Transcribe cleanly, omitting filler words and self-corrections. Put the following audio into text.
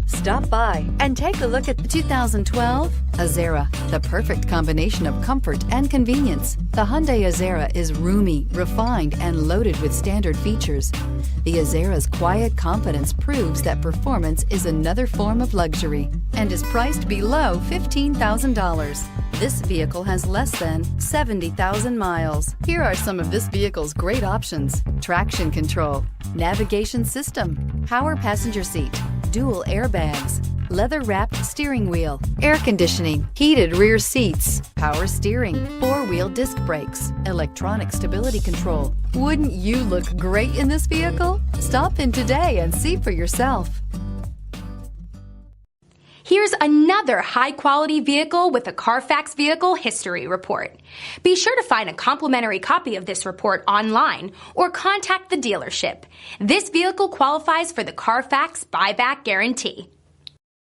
Stop by and take a look at the 2012 Azera, the perfect combination of comfort and convenience. The Hyundai Azera is roomy, refined, and loaded with standard features. The Azera's quiet confidence proves that performance is another form of luxury and is priced below $15,000. This vehicle has less than 70,000 miles. Here are some of this vehicle's great options: traction control, navigation system, power passenger seat, dual airbags, leather-wrapped steering wheel, air conditioning, heated rear seats, power steering, four-wheel disc brakes, electronic stability control. Wouldn't you look great in this vehicle? Stop in today and see for yourself. Here's another high-quality vehicle with a Carfax Vehicle History Report. Be sure to find a complimentary copy of this report online or contact the dealership. This vehicle qualifies for the Carfax Buyback Guarantee.